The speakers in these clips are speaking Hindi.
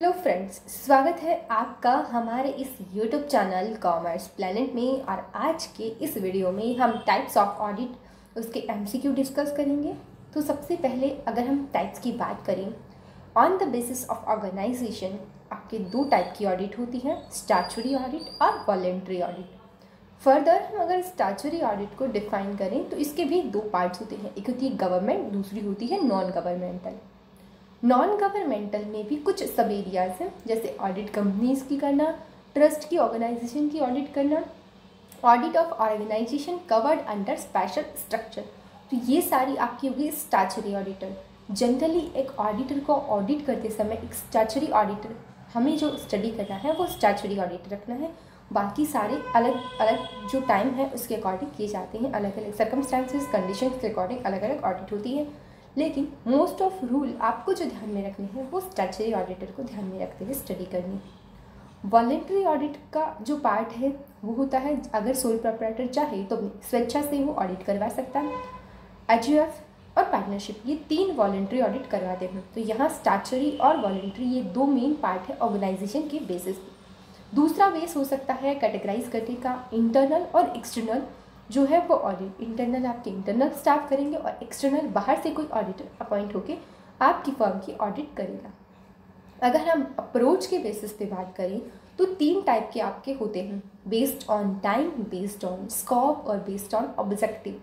हेलो फ्रेंड्स, स्वागत है आपका हमारे इस यूट्यूब चैनल कॉमर्स प्लैनेट में। और आज के इस वीडियो में हम टाइप्स ऑफ ऑडिट उसके एमसीक्यू डिस्कस करेंगे। तो सबसे पहले अगर हम टाइप्स की बात करें, on the basis of organisation आपके दो टाइप की ऑडिट होती हैं, स्टैट्यूटरी ऑडिट और वॉलेंट्री ऑडिट। फर्दर हम अगर स्टैट्यूटरी ऑडिट को डिफाइन करें तो इसके भी दो पार्ट्स होते हैं, एक होती है गवर्नमेंट, दूसरी होती है नॉन गवर्नमेंटल। नॉन गवर्नमेंटल में भी कुछ सब एरियाज हैं, जैसे ऑडिट कंपनीज की करना, ट्रस्ट की ऑर्गेनाइजेशन की ऑडिट करना, audit of organisation covered under special structure. तो ये सारी आपकी होगी स्टैट्यूटरी ऑडिटर। जनरली एक ऑडिटर को ऑडिट करते समय एक स्टैट्यूटरी ऑडिटर हमें जो स्टडी करना है वो स्टैट्यूटरी ऑडिट रखना है। बाकी सारे अलग अलग जो टाइम है उसके अकॉर्डिंग किए जाते हैं, अलग अलग सर्कमस्टांसेस कंडीशन के अकॉर्डिंग अलग अलग ऑडिट होती है। लेकिन मोस्ट ऑफ रूल आपको जो ध्यान में रखने हैं वो स्टैट्यूटरी ऑडिटर को ध्यान में रखते हुए स्टडी करनी है। वॉलेंट्री ऑडिट का जो पार्ट है वो होता है, अगर सोल प्रोप्राइटर चाहे तो स्वेच्छा से वो ऑडिट करवा सकता है। एचयूएफ और पार्टनरशिप ये तीन वॉलेंट्री ऑडिट करवाते हैं। तो यहाँ स्टैट्यूटरी और वॉलेंट्री ये दो मेन पार्ट है ऑर्गेनाइजेशन के बेसिस पे। दूसरा बेस हो सकता है कैटेगराइज करने का, इंटरनल और एक्सटर्नल जो है वो ऑडिट। इंटरनल आपके इंटरनल स्टाफ करेंगे और एक्सटर्नल बाहर से कोई ऑडिटर अपॉइंट होके आपकी फर्म की ऑडिट करेगा। अगर हम अप्रोच के बेसिस पे बात करें तो तीन टाइप के आपके होते हैं, based on time, based on scope और बेस्ड ऑन ऑब्जेक्टिव।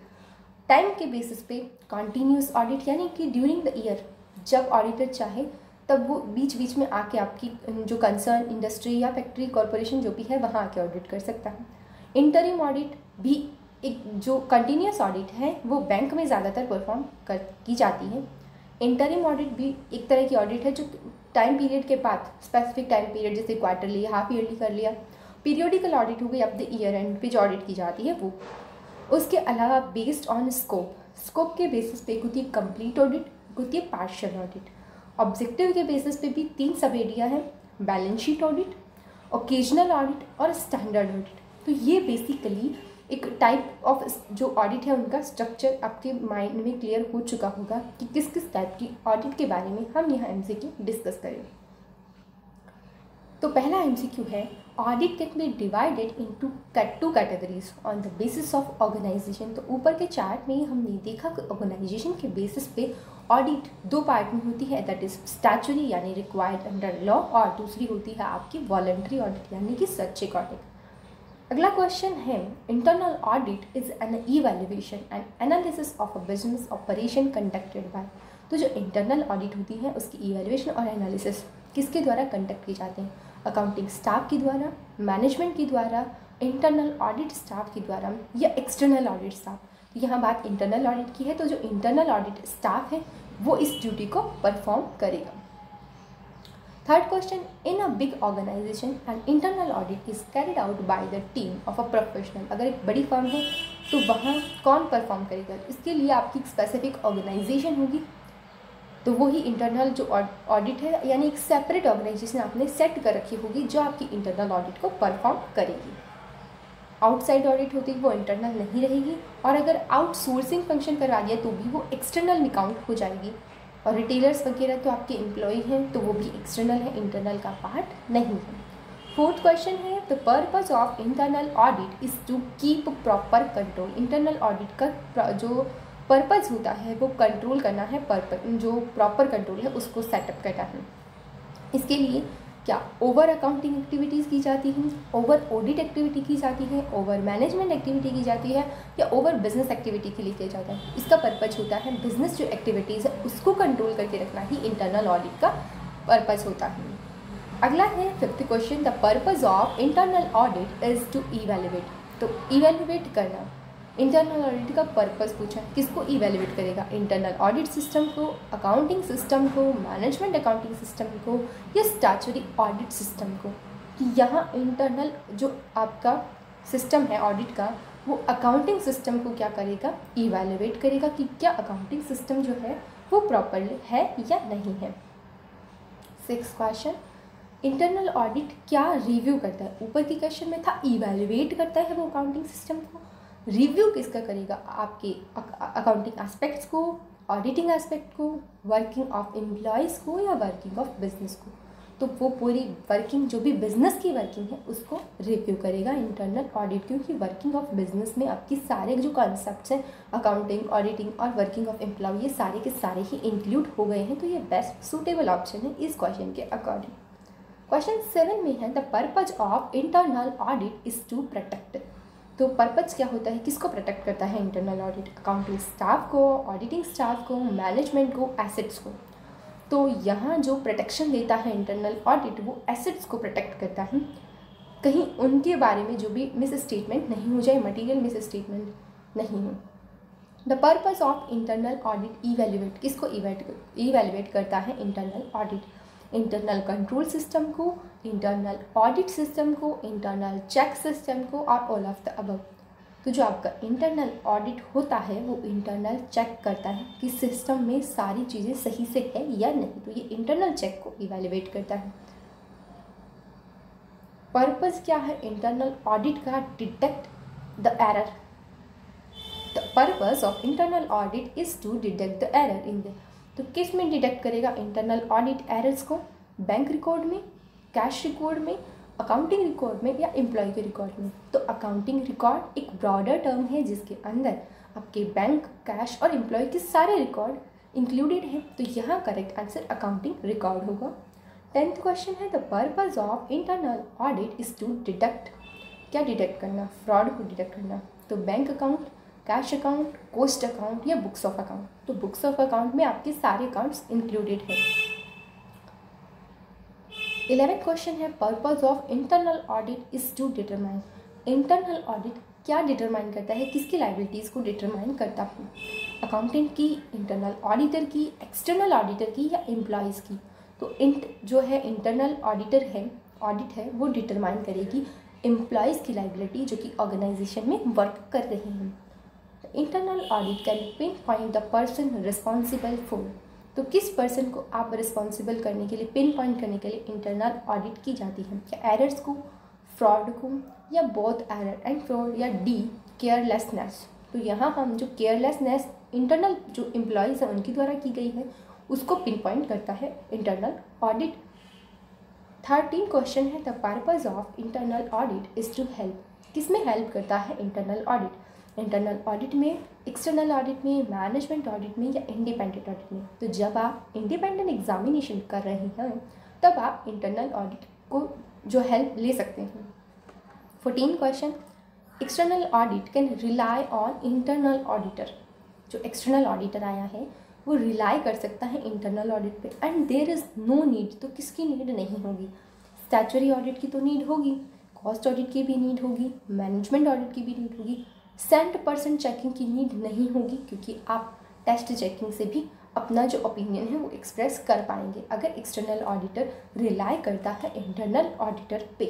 टाइम के बेसिस पे कॉन्टीन्यूस ऑडिट, यानी कि ड्यूरिंग द ईयर जब ऑडिटर चाहे तब वो बीच बीच में आके आपकी जो कंसर्न इंडस्ट्री या फैक्ट्री कॉरपोरेशन जो भी है वहाँ आके ऑडिट कर सकता है। इंटरिम ऑडिट भी एक जो कंटिन्यूस ऑडिट है वो बैंक में ज़्यादातर परफॉर्म की जाती है। इंटरिम ऑडिट भी एक तरह की ऑडिट है जो टाइम पीरियड के बाद स्पेसिफिक टाइम पीरियड, जैसे क्वार्टरली, हाफ ईयरली कर लिया। पीरियोडिकल ऑडिट हो गई, अब द ईयर एंड पे जो ऑडिट की जाती है वो। उसके अलावा बेस्ड ऑन स्कोप, स्कोप के बेसिस पे होती है कंप्लीट ऑडिट, होती है पार्शियल ऑडिट। ऑब्जेक्टिव के बेसिस पे भी तीन सब एरिया है, balance sheet audit, occasional audit और स्टैंडर्ड ऑडिट। तो ये बेसिकली एक टाइप ऑफ जो ऑडिट है उनका स्ट्रक्चर आपके माइंड में क्लियर हो चुका होगा कि किस किस टाइप की ऑडिट के बारे में हम यहाँ एमसीक्यू डिस्कस करेंगे। तो पहला एमसीक्यू है, audit can be divided into two categories on the basis of organisation. तो ऊपर के चार्ट में हमने देखा कि ऑर्गेनाइजेशन के बेसिस पे ऑडिट दो पार्ट में होती है, दैट इज स्टैट्यूटरी यानी रिक्वायर्ड अंडर लॉ, और दूसरी होती है आपकी वॉलंटरी ऑडिट यानी कि स्वैच्छिक ऑडिट। अगला क्वेश्चन है, internal audit is N evaluation and analysis of a business operation conducted by. तो जो इंटरनल ऑडिट होती है उसकी इवैल्यूएशन और एनालिसिस किसके द्वारा कंडक्ट किए जाते हैं? अकाउंटिंग स्टाफ के द्वारा, मैनेजमेंट के द्वारा, इंटरनल ऑडिट स्टाफ के द्वारा या एक्सटर्नल ऑडिट स्टाफ। तो यहाँ बात इंटरनल ऑडिट की है, तो जो इंटरनल ऑडिट स्टाफ है वो इस ड्यूटी को परफॉर्म करेगा। Third question, in a big organization, an internal audit is carried out by the team of a professional। अगर एक बड़ी फर्म है तो वहाँ कौन परफॉर्म करेगा? इसके लिए आपकी एक स्पेसिफिक ऑर्गेनाइजेशन होगी, तो वही इंटरनल जो ऑडिट है, यानी एक सेपरेट ऑर्गेनाइजेशन आपने सेट कर रखी होगी जो आपकी इंटरनल ऑडिट को परफॉर्म करेगी। आउटसाइड ऑडिट होती है वो इंटरनल नहीं रहेगी, और अगर आउटसोर्सिंग फंक्शन करवा दिया तो भी वो एक्सटर्नल में काउंट हो जाएगी। और रिटेलर्स वगैरह तो आपके एम्प्लॉय हैं तो वो भी एक्सटर्नल है, इंटरनल का पार्ट नहीं है। फोर्थ क्वेश्चन है, the purpose of internal audit is to keep proper control. Internal audit का जो पर्पस होता है वो कंट्रोल करना है, जो प्रॉपर कंट्रोल है उसको सेटअप करना है। इसके लिए क्या ओवर अकाउंटिंग एक्टिविटीज़ की जाती हैं, ओवर ऑडिट एक्टिविटी की जाती है, ओवर मैनेजमेंट एक्टिविटी की जाती है, या ओवर बिजनेस एक्टिविटी के लिए किया जाता है? इसका पर्पस होता है बिजनेस जो एक्टिविटीज़ है उसको कंट्रोल करके रखना ही इंटरनल ऑडिट का पर्पस होता है। अगला है fifth question, the purpose of internal audit is to evaluate. तो इवेल्युएट करना, इंटरनल ऑडिट का पर्पस पूछा, किसको इवेल्युएट करेगा? इंटरनल ऑडिट सिस्टम को, अकाउंटिंग सिस्टम को, मैनेजमेंट अकाउंटिंग सिस्टम को, या स्टैट्यूटरी ऑडिट सिस्टम को? कि यहाँ इंटरनल जो आपका सिस्टम है ऑडिट का वो अकाउंटिंग सिस्टम को क्या करेगा? इवेल्युएट करेगा कि क्या अकाउंटिंग सिस्टम जो है वो प्रॉपरली है या नहीं है। सिक्स्थ क्वेश्चन, इंटरनल ऑडिट क्या रिव्यू करता है? ऊपर की क्वेश्चन में था इवेल्युएट करता है वो अकाउंटिंग सिस्टम को, रिव्यू किसका करेगा? आपके अकाउंटिंग एस्पेक्ट्स को, ऑडिटिंग एस्पेक्ट को, वर्किंग ऑफ एम्प्लॉयज़ को, या वर्किंग ऑफ बिजनेस को। तो वो पूरी वर्किंग जो भी बिजनेस की वर्किंग है उसको रिव्यू करेगा इंटरनल ऑडिट, क्योंकि वर्किंग ऑफ बिजनेस में आपकी सारे जो कॉन्सेप्ट्स हैं अकाउंटिंग, ऑडिटिंग और वर्किंग ऑफ एम्प्लॉय ये सारे के सारे ही इंक्लूड हो गए हैं। तो ये बेस्ट सूटेबल ऑप्शन है इस क्वेश्चन के अकॉर्डिंग। क्वेश्चन 7 में है the purpose of internal audit is to protect. तो पर्पज क्या होता है, किसको प्रोटेक्ट करता है इंटरनल ऑडिट? अकाउंटिंग स्टाफ को, ऑडिटिंग स्टाफ को, मैनेजमेंट को, एसेट्स को। तो यहाँ जो प्रोटेक्शन देता है इंटरनल ऑडिट वो एसेट्स को प्रोटेक्ट करता है, कहीं उनके बारे में जो भी मिस स्टेटमेंट नहीं हो जाए, मटीरियल मिस स्टेटमेंट नहीं हो। The purpose of internal audit evaluate, किसको इवेल्युएट करता है internal audit? Internal control system को, इंटरनल ऑडिट सिस्टम को, इंटरनल चेक सिस्टम को और ऑल ऑफ द अबव। तो जो आपका इंटरनल ऑडिट होता है वो इंटरनल चेक करता है कि सिस्टम में सारी चीज़ें सही से है या नहीं, तो ये इंटरनल चेक को इवैल्यूएट करता है। पर्पस क्या है इंटरनल ऑडिट का? Detect the error. The purpose of internal audit is to detect the error in the. तो किस में डिटेक्ट करेगा इंटरनल ऑडिट एरर्स को? बैंक रिकॉर्ड में, कैश रिकॉर्ड में, अकाउंटिंग रिकॉर्ड में या एम्प्लॉय के रिकॉर्ड में? तो अकाउंटिंग रिकॉर्ड एक ब्रॉडर टर्म है जिसके अंदर आपके बैंक, कैश और एम्प्लॉय के सारे रिकॉर्ड इंक्लूडेड हैं। तो यहाँ करेक्ट आंसर अकाउंटिंग रिकॉर्ड होगा। 10th क्वेश्चन है the purpose of internal audit is to detect. क्या डिटेक्ट करना? फ्रॉड को डिटेक्ट करना। तो bank account, cash account, cost account या बुक्स ऑफ अकाउंट? तो बुक्स ऑफ अकाउंट में आपके सारे अकाउंट्स इंक्लूडेड हैं। 11th क्वेश्चन है purpose of internal audit is to determine. Internal audit क्या डिटरमाइन करता है, किसकी लायबिलिटीज़ को डिटरमाइन करता है? अकाउंटेंट की, इंटरनल ऑडिटर की, एक्सटर्नल ऑडिटर की या एम्प्लॉयज़ की? तो जो है इंटरनल ऑडिटर है, ऑडिट है, वो डिटरमाइन करेगी एम्प्लॉयज़ की लायबिलिटी जो कि ऑर्गेनाइजेशन में वर्क कर रहे हैं। Internal audit can pin point the person responsible for. तो किस पर्सन को आप रिस्पॉन्सिबल करने के लिए, पिन पॉइंट करने के लिए इंटरनल ऑडिट की जाती है? क्या एरर्स को, फ्रॉड को या बोथ एरर एंड फ्रॉड या डी केयरलेसनेस? तो यहाँ हम जो केयरलेसनेस इंटरनल जो एम्प्लॉयज़ हैं उनके द्वारा की गई है उसको पिन पॉइंट करता है इंटरनल ऑडिट। 13 क्वेश्चन है the purpose of internal audit is to help. किस में हेल्प करता है इंटरनल ऑडिट? इंटरनल ऑडिट में, एक्सटर्नल ऑडिट में, मैनेजमेंट ऑडिट में या इंडिपेंडेंट ऑडिट में? तो जब आप इंडिपेंडेंट एग्जामिनेशन कर रहे हैं तब आप इंटरनल ऑडिट को जो हेल्प ले सकते हैं। 14 question external audit can rely on internal auditor. जो एक्सटर्नल ऑडिटर आया है वो रिलाई कर सकता है इंटरनल ऑडिट पे and there is no need. तो किसकी नीड नहीं होगी? स्टैट्यूटरी ऑडिट की तो नीड होगी, कॉस्ट ऑडिट की भी नीड होगी, मैनेजमेंट ऑडिट की भी नीड होगी, 100% चेकिंग की नीड नहीं होगी क्योंकि आप टेस्ट चेकिंग से भी अपना जो ओपिनियन है वो एक्सप्रेस कर पाएंगे अगर एक्सटर्नल ऑडिटर रिलाई करता है इंटरनल ऑडिटर पे।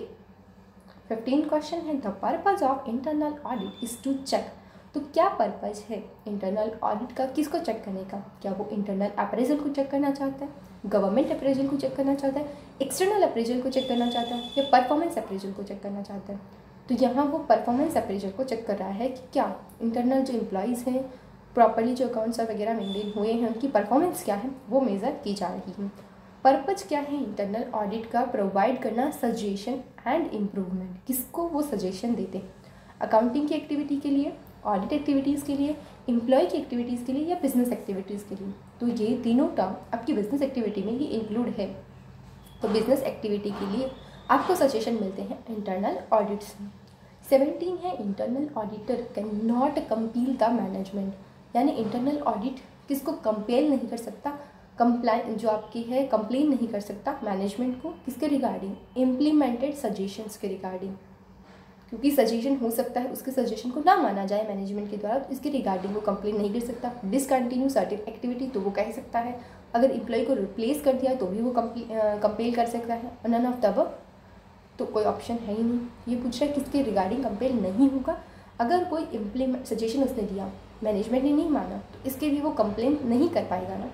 15 क्वेश्चन है the purpose of internal audit is to check. तो क्या पर्पज है इंटरनल ऑडिट का, किसको चेक करने का? क्या वो इंटरनल अप्रेजल को चेक करना चाहता है, गवर्नमेंट अप्रेजल को चेक करना चाहता है, एक्सटर्नल अप्रेजल को चेक करना चाहता है या परफॉर्मेंस अप्रेजल को चेक करना चाहता है? तो यहाँ वो परफॉर्मेंस अप्रेजल को चेक कर रहा है कि क्या इंटरनल जो एम्प्लॉयज़ हैं प्रॉपर्ली जो अकाउंट्स वगैरह मेंटेन हुए हैं उनकी परफॉर्मेंस क्या है वो मेज़र की जा रही है। पर्पज क्या है इंटरनल ऑडिट का? प्रोवाइड करना सजेशन एंड इम्प्रूवमेंट। किसको वो सजेशन देते हैं? अकाउंटिंग की एक्टिविटी के लिए, ऑडिट एक्टिविटीज़ के लिए, एम्प्लॉय की एक्टिविटीज़ के लिए या बिजनेस एक्टिविटीज़ के लिए? तो ये तीनों टर्म आपकी बिजनेस एक्टिविटी में ही इंक्लूड है। तो बिजनेस एक्टिविटी के लिए आपको सजेशन मिलते हैं इंटरनल ऑडिट से। 17 है internal auditor can not compel the management. यानी इंटरनल ऑडिट किसको कंपेल नहीं कर सकता, कंप्लाइन जो आपकी है कंप्लेन नहीं कर सकता मैनेजमेंट को, किसके रिगार्डिंग? इम्प्लीमेंटेड सजेशंस के रिगार्डिंग, क्योंकि सजेशन हो सकता है उसके सजेशन को ना माना जाए मैनेजमेंट के द्वारा, तो इसके रिगार्डिंग वो कंप्लेन नहीं कर सकता। डिसकंटिन्यू सर्टेन एक्टिविटी तो वो कह सकता है, अगर एम्प्लॉय को रिप्लेस कर दिया तो भी वो कंपेल कर सकता है। नन ऑफ द अबव तो कोई ऑप्शन है ही नहीं। ये पूछ रहा है किसके रिगार्डिंग कंपेल नहीं होगा? अगर कोई इम्प्लीमेंट सजेशन उसने दिया मैनेजमेंट ने नहीं माना तो इसके भी वो कंप्लेन नहीं कर पाएगा ना।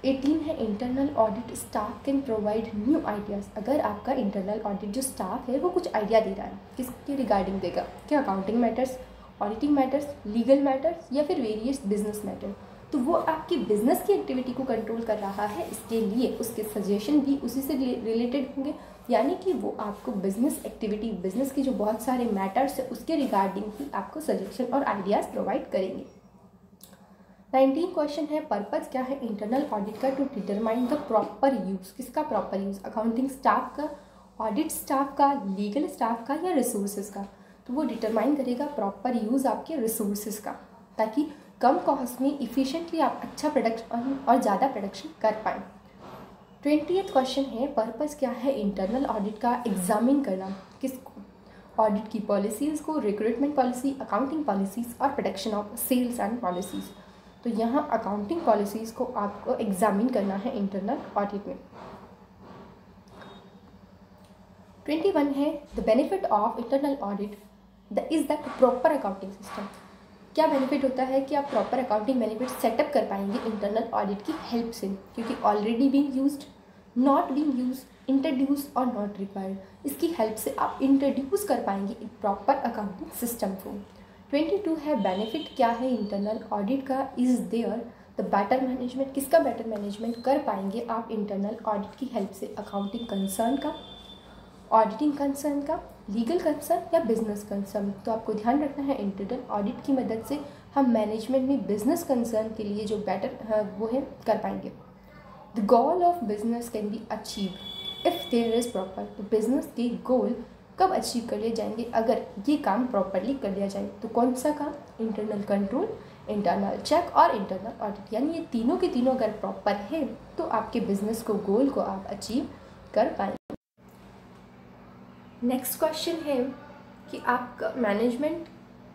18 है internal audit staff can provide new ideas. अगर आपका इंटरनल ऑडिट जो स्टाफ है वो कुछ आइडिया दे रहा है, किसके रिगार्डिंग देगा? क्या accounting matters, auditing matters, legal matters या फिर वेरियस बिजनेस मैटर? तो वो आपकी बिजनेस की एक्टिविटी को कंट्रोल कर रहा है, इसके लिए उसके सजेशन भी उसी से रिलेटेड होंगे, यानी कि वो आपको बिजनेस एक्टिविटी, बिजनेस की जो बहुत सारे मैटर्स है उसके रिगार्डिंग ही आपको सजेशन और आइडियाज़ प्रोवाइड करेंगे। 19 क्वेश्चन है, पर्पज़ क्या है इंटरनल ऑडिट का? To determine the proper use. किसका प्रॉपर यूज़? अकाउंटिंग स्टाफ का, ऑडिट स्टाफ का, लीगल स्टाफ का या रिसोर्सेज का? तो वो डिटरमाइन करेगा प्रॉपर यूज़ आपके रिसोर्सेज का, ताकि कम कॉस्ट में इफ़िशिएंटली आप अच्छा प्रोडक्शन और ज़्यादा प्रोडक्शन कर पाएँ। 20th क्वेश्चन है, पर्पज़ क्या है इंटरनल ऑडिट का? एग्जामिन करना। किसको? ऑडिट की पॉलिसीज़ को, रिक्रूटमेंट पॉलिसी, अकाउंटिंग पॉलिसीज़ और production of sales and policies. तो यहाँ अकाउंटिंग पॉलिसीज़ को आपको एग्जामिन करना है इंटरनल ऑडिट में। 21 है, the benefit of internal audit is that proper accounting system. क्या बेनिफिट होता है कि आप प्रॉपर अकाउंटिंग बेनिफिट सेटअप कर पाएंगे इंटरनल ऑडिट की हेल्प से, क्योंकि already being used, not being used, introduce और नॉट रिक्वायर्ड, इसकी हेल्प से आप इंट्रोड्यूस कर पाएंगे एक प्रॉपर अकाउंटिंग सिस्टम को। 22 है, बेनिफिट क्या है इंटरनल ऑडिट का? Is there the better management. किसका बेटर मैनेजमेंट कर पाएंगे आप इंटरनल ऑडिट की हेल्प से? अकाउंटिंग कंसर्न का, ऑडिटिंग कंसर्न का, लीगल कंसर्न या बिजनेस कंसर्न? तो आपको ध्यान रखना है इंटरनल ऑडिट की मदद से हम मैनेजमेंट में बिजनेस कंसर्न के लिए जो बेटर वो है कर पाएंगे। The goal of business can be achieve if there is proper. तो बिजनेस के गोल कब अचीव कर लिए जाएंगे? अगर ये काम प्रॉपरली कर लिया जाए। तो कौन सा काम? इंटरनल कंट्रोल, इंटरनल चेक और इंटरनल ऑडिट, यानी ये तीनों के तीनों अगर प्रॉपर है तो आपके बिजनेस को, गोल को आप अचीव कर पाएंगे। नेक्स्ट क्वेश्चन है कि आपका मैनेजमेंट,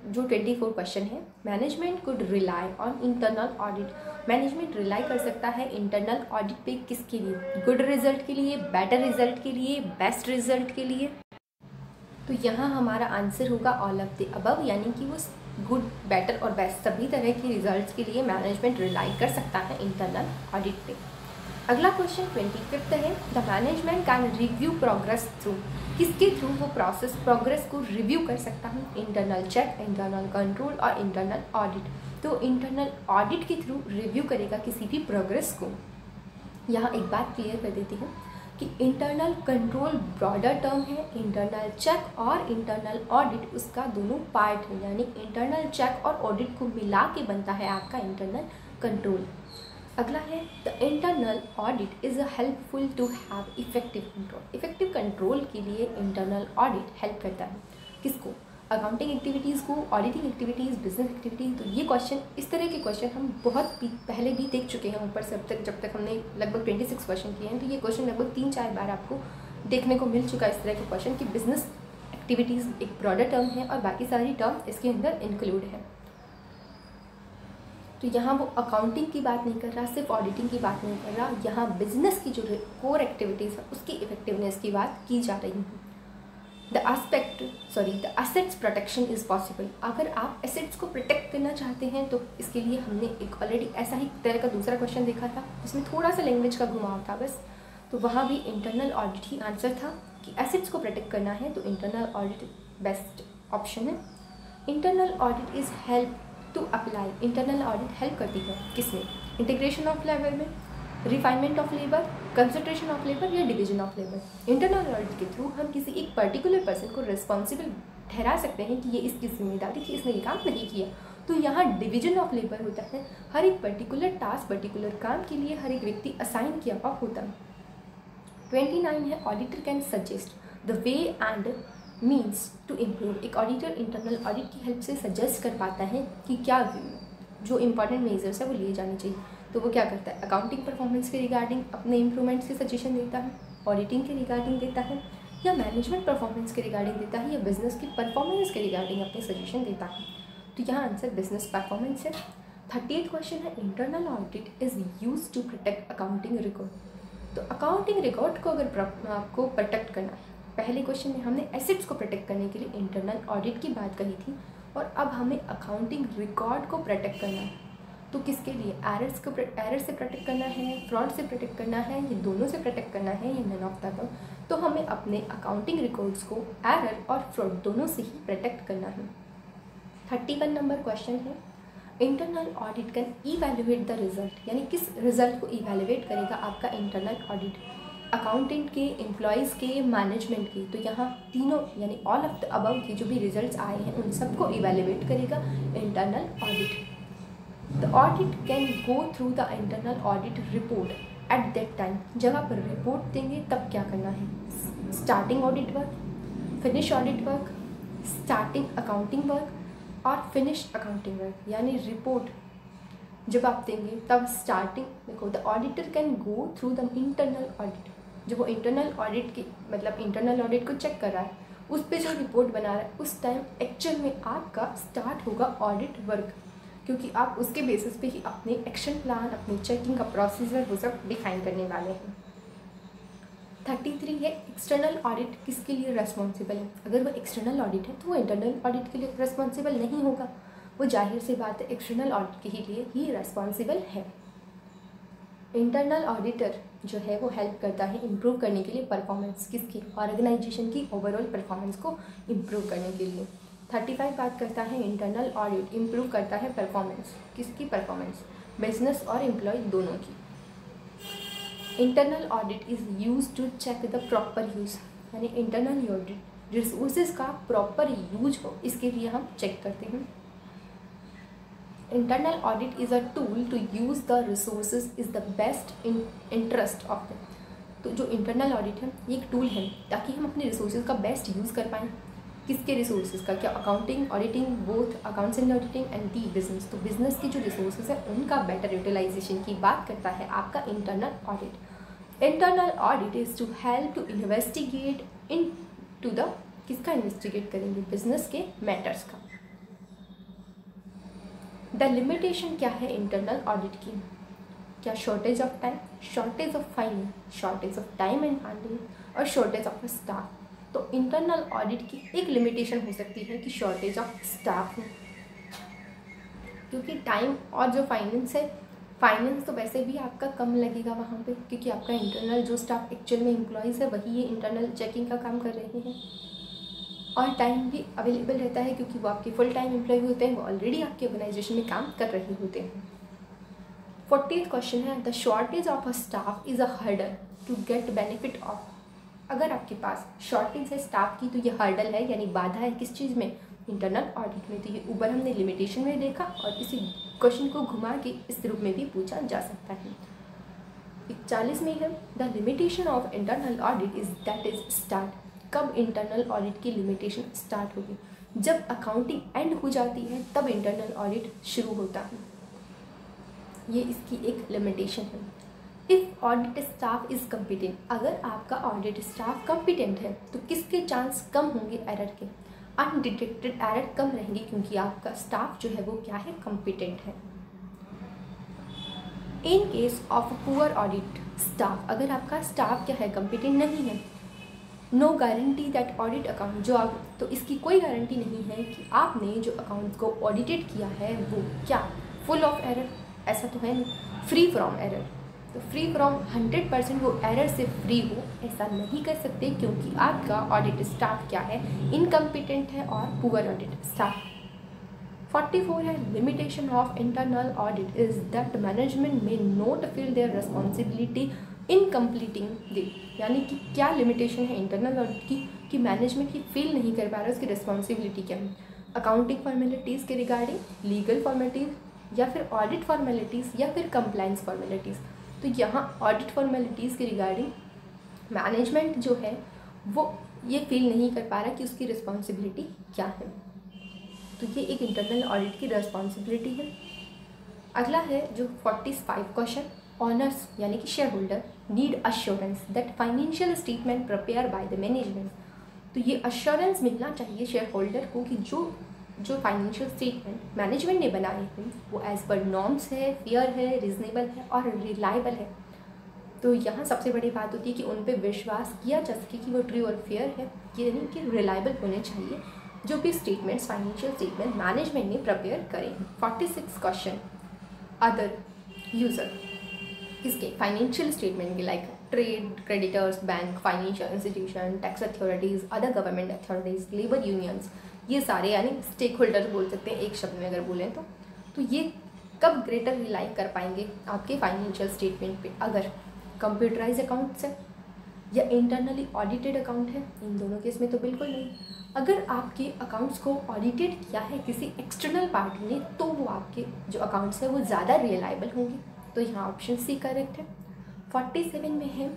जो 24 क्वेश्चन है, management could rely on internal audit. Management rely कर सकता है इंटरनल ऑडिट पे किसके लिए? गुड रिजल्ट के लिए, बेटर रिजल्ट के लिए, बेस्ट रिजल्ट के लिए? तो यहाँ हमारा आंसर होगा ऑल ऑफ द अबव, यानी कि वो गुड, बेटर और बेस्ट सभी तरह के रिजल्ट्स के लिए मैनेजमेंट रिलाई कर सकता है इंटरनल ऑडिट पे। अगला क्वेश्चन 25 है, the management can review progress through. किसके थ्रू वो प्रोग्रेस को रिव्यू कर सकता है? इंटरनल चेक, इंटरनल कंट्रोल और इंटरनल ऑडिट। तो इंटरनल ऑडिट के थ्रू रिव्यू करेगा किसी भी प्रोग्रेस को। यहाँ एक बात क्लियर कर देती हूँ कि इंटरनल कंट्रोल ब्रॉडर टर्म है, इंटरनल चेक और इंटरनल ऑडिट उसका दोनों पार्ट है, यानी इंटरनल चेक और ऑडिट को मिला के बनता है आपका इंटरनल कंट्रोल। अगला है, the internal audit is helpful to have effective control. Effective control के लिए इंटरनल ऑडिट हेल्प करता है किसको? अकाउंटिंग एक्टिविटीज़ को, ऑडिटिंग एक्टिविटीज़, बिजनेस एक्टिविटीज़। तो ये क्वेश्चन, इस तरह के क्वेश्चन हम बहुत पहले भी देख चुके हैं ऊपर से अब तक, जब तक हमने लगभग 26 क्वेश्चन किए हैं। तो ये क्वेश्चन लगभग 3-4 बार आपको देखने को मिल चुका है इस तरह के क्वेश्चन कि बिजनेस एक्टिविटीज़ एक ब्रॉडर टर्म है और बाकी सारी टर्म इसके अंदर इंक्लूड है। तो यहाँ वो अकाउंटिंग की बात नहीं कर रहा, सिर्फ ऑडिटिंग की बात नहीं कर रहा, यहाँ बिजनेस की जो कोर एक्टिविटीज़ है उसकी इफेक्टिवनेस की बात की जा रही है। The assets protection is possible. अगर आप एसेट्स को प्रोटेक्ट करना चाहते हैं तो इसके लिए हमने एक ऑलरेडी ऐसा ही तरह का दूसरा क्वेश्चन देखा था, जिसमें थोड़ा सा लैंग्वेज का घुमाव था बस। तो वहाँ भी इंटरनल ऑडिट ही आंसर था कि एसेट्स को प्रोटेक्ट करना है तो इंटरनल ऑडिट बेस्ट ऑप्शन है। Internal audit is help to apply. Internal audit help करती है किसमें? इंटीग्रेशन ऑफ लेबर में, refinement of labour, concentration of labour या division of labour. Internal audit के थ्रू हम किसी एक पर्टिकुलर पर्सन को रिस्पॉन्सिबल ठहरा सकते हैं कि ये इसकी जिम्मेदारी थी, इसने ये काम नहीं किया। तो यहाँ डिवीजन ऑफ लेबर होता है, हर एक पर्टिकुलर टास्क, पर्टिकुलर काम के लिए हर एक व्यक्ति असाइन किया हुआ होता है। 29 है, auditor can suggest the way and means to improve. एक ऑडिटर इंटरनल ऑडिट की हेल्प से सजेस्ट कर पाता है कि क्या जो इंपॉर्टेंट मेजर्स है वो लिए जाने चाहिए। तो वो क्या करता है? अकाउंटिंग परफॉर्मेंस के रिगार्डिंग अपने इम्प्रूवमेंट्स के सजेशन देता है, ऑडिटिंग के रिगार्डिंग देता है, या मैनेजमेंट परफॉर्मेंस के रिगार्डिंग देता है, या बिजनेस की परफॉर्मेंस के रिगार्डिंग अपने सजेशन देता है। तो यहाँ आंसर बिजनेस परफॉर्मेंस है। 30th क्वेश्चन है, internal audit is use to protect accounting record. तो अकाउंटिंग रिकॉर्ड को अगर आपको प्रोटेक्ट करना है, पहले क्वेश्चन में हमने एसेट्स को प्रोटेक्ट करने के लिए इंटरनल ऑडिट की बात कही थी, और अब हमें अकाउंटिंग रिकॉर्ड को प्रोटेक्ट करना है। तो किसके लिए? एरर से प्रोटेक्ट करना है, फ्रॉड से प्रोटेक्ट करना है, ये दोनों से प्रोटेक्ट करना है, ये नन ऑफ द अबव। तो हमें अपने अकाउंटिंग रिकॉर्ड्स को एरर और फ्रॉड दोनों से ही प्रोटेक्ट करना है। 31 नंबर क्वेश्चन है, internal audit can evaluate the result, यानी किस रिजल्ट को इवैल्यूएट करेगा आपका इंटरनल ऑडिट, अकाउंटेंट के, एम्प्लॉयज़ के, मैनेजमेंट के। तो यहाँ तीनों यानी ऑल ऑफ द अबव के जो भी रिजल्ट्स आए हैं उन सबको इवैल्यूएट करेगा internal audit. The audit can go through the internal audit report at that time. जब आप रिपोर्ट देंगे तब क्या करना है, starting audit work, finish audit work, starting accounting work और फिनिश अकाउंटिंग वर्क। यानी रिपोर्ट जब आप देंगे तब स्टार्टिंग देखो, the auditor can go through the internal audit, जो वो इंटरनल ऑडिट की मतलब इंटरनल ऑडिट को चेक कर रहा है उस पर जो रिपोर्ट बना रहा है उस टाइम एक्चुअल में आपका स्टार्ट होगा ऑडिट वर्क, क्योंकि आप उसके बेसिस पे ही अपने एक्शन प्लान, अपनी चेकिंग का प्रोसीजर वो सब डिफाइन करने वाले हैं। 33 है एक्सटर्नल ऑडिट किसके लिए रेस्पॉन्सिबल है। अगर वो एक्सटर्नल ऑडिट है तो वो इंटरनल ऑडिट के लिए रेस्पॉन्सिबल नहीं होगा, वो जाहिर सी बात है एक्सटर्नल ऑडिट के लिए ही रेस्पॉन्सिबल है। इंटरनल ऑडिटर जो है वो हेल्प करता है इम्प्रूव करने के लिए परफॉर्मेंस किसकी, ऑर्गेनाइजेशन की ओवरऑल परफॉर्मेंस को इम्प्रूव करने के लिए। 35 बात करता है इंटरनल ऑडिट इम्प्रूव करता है परफॉर्मेंस किसकी, परफॉर्मेंस बिजनेस और एम्प्लॉय दोनों की। Internal audit is use to check the proper use, यानी इंटरनल ऑडिट रिसोर्सेज का प्रॉपर यूज हो इसके लिए हम चेक करते हैं। Internal audit is a tool to use the resources is the best in interest of the. तो जो इंटरनल ऑडिट है ये एक टूल है ताकि हम अपने रिसोर्सेज का बेस्ट यूज़ कर पाएँ। किसके रिसोर्सेज का, क्या accounting auditing, both accounts and auditing and the business. तो बिजनेस की जो रिसोर्सेज है उनका बेटर यूटिलाइजेशन की बात करता है आपका internal audit. Internal audit is to help to investigate in to the, किसका इन्वेस्टिगेट करेंगे, बिजनेस के मैटर्स का। द लिमिटेशन क्या है इंटरनल ऑडिट की, क्या shortage of time, shortage of filing, shortage of time and handling और शॉर्टेज ऑफ स्टाफ। तो इंटरनल ऑडिट की एक लिमिटेशन हो सकती है कि शॉर्टेज ऑफ स्टाफ है, क्योंकि टाइम और जो फाइनेंस है, फाइनेंस तो वैसे भी आपका कम लगेगा वहाँ पे, क्योंकि आपका इंटरनल जो स्टाफ एक्चुअल में एम्प्लॉयज़ है वही ये इंटरनल चेकिंग का काम कर रहे हैं। और टाइम भी अवेलेबल रहता है क्योंकि वो आपके फुल टाइम एम्प्लॉय होते हैं, वो ऑलरेडी आपके ऑर्गेनाइजेशन में काम कर रहे होते हैं। 40th क्वेश्चन है the shortage of a staff is a hurdle to get benefit of. अगर आपके पास शॉर्टेज है स्टाफ की तो ये हर्डल है, यानी बाधा है किस चीज़ में, इंटरनल ऑडिट में। तो ये ऊपर हमने लिमिटेशन में देखा और इसी क्वेश्चन को घुमा के इस रूप में भी पूछा जा सकता है। 41 में है the limitation of internal audit is that is start. कब इंटरनल ऑडिट की लिमिटेशन स्टार्ट होगी, जब अकाउंटिंग एंड हो जाती है तब इंटरनल ऑडिट शुरू होता है, ये इसकी एक लिमिटेशन है। If audit staff is competent, अगर आपका ऑडिट स्टाफ कम्पिटेंट है तो किसके चांस कम होंगे एरर के, अनडिटेक्टेड एरर कम रहेंगे क्योंकि आपका स्टाफ जो है वो क्या है, कम्पिटेंट है। In case of poor audit staff, अगर आपका स्टाफ क्या है, कम्पिटेंट नहीं है, no guarantee that audit account, जो आप, तो इसकी कोई गारंटी नहीं है कि आपने जो अकाउंट को ऑडिटेड किया है वो क्या फुल ऑफ एरर, ऐसा तो है नहीं, फ्री फ्रॉम एरर। तो फ्री फ्रॉम 100% वो एरर से फ्री हो ऐसा नहीं कर सकते क्योंकि आपका ऑडिट स्टाफ क्या है, इनकम्पिटेंट है और पुअर ऑडिट स्टाफ। 44 है limitation of internal audit is that management may not feel their responsibility in completing the, यानी कि क्या लिमिटेशन है इंटरनल ऑडिट की कि मैनेजमेंट की फील नहीं कर पा रहा है, उसकी रिस्पॉन्सिबिलिटी क्या है, अकाउंटिंग फॉर्मेलिटीज़ के रिगार्डिंग, लीगल फॉर्मेलिटीज़ या फिर ऑडिट फॉर्मेलिटीज़ या फिर कंप्लाइंस फॉर्मेलिटीज़। तो यहाँ ऑडिट फॉर्मेलिटीज़ के रिगार्डिंग मैनेजमेंट जो है वो ये फील नहीं कर पा रहा कि उसकी रिस्पॉन्सिबिलिटी क्या है, तो ये एक इंटरनल ऑडिट की रिस्पॉन्सिबिलिटी है। अगला है जो 45 क्वेश्चन, ऑनर्स यानी कि share holder need assurance that financial statement prepare by the management. तो ये अश्योरेंस मिलना चाहिए शेयर होल्डर को कि जो फाइनेंशियल स्टेटमेंट मैनेजमेंट ने बनाए हैं वो एज़ पर नॉर्म्स है, फेयर है, रीजनेबल है और रिलायबल है। तो यहाँ सबसे बड़ी बात होती है कि उन पे विश्वास किया जा सके कि वो ट्रू और फेयर है, यानी कि रिलायबल होने चाहिए जो भी स्टेटमेंट्स, फाइनेंशियल स्टेटमेंट मैनेजमेंट ने प्रिपेयर करें। 46 क्वेश्चन, अदर यूज़र किसके, फाइनेंशियल स्टेटमेंट के, like trade creditors, bank, financial institution, tax authorities, other government authorities, labour unions, ये सारे यानी स्टेक होल्डर बोल सकते हैं एक शब्द में अगर बोलें तो तो ये कब ग्रेटर रिलाई कर पाएंगे आपके फाइनेंशियल स्टेटमेंट पे, अगर कंप्यूटराइज अकाउंट्स है या इंटरनली ऑडिटेड अकाउंट है। इन दोनों केस में तो बिल्कुल नहीं। अगर आपके अकाउंट्स को ऑडिटेड किया है किसी एक्सटर्नल पार्टी ने तो वो आपके जो अकाउंट्स है वो ज़्यादा रिलायबल होंगे। तो यहाँ ऑप्शन सी करेक्ट है। 47 में है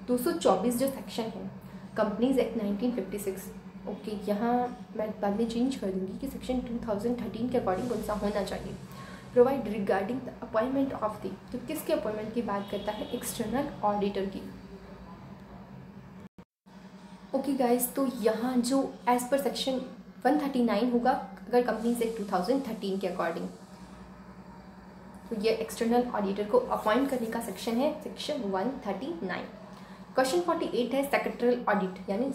224 जो सेक्शन है कंपनीज एक्ट 1956। ओके, यहाँ मैं बाद में चेंज कर दूँगी कि सेक्शन 2013 के अकॉर्डिंग कौन सा होना चाहिए। Provide regarding the appointment of the, तो किसके अपॉइंटमेंट की बात करता है, एक्सटर्नल ऑडिटर की। ओके गाइस, तो यहाँ जो एज पर सेक्शन 139 होगा अगर कंपनीज एक्ट 2013 के अकॉर्डिंग, तो ये एक्सटर्नल ऑडिटर को अपॉइंट करने का सेक्शन है, सेक्शन 139। क्वेश्चन 48 है सेक्रेटरियल ऑडिट यानी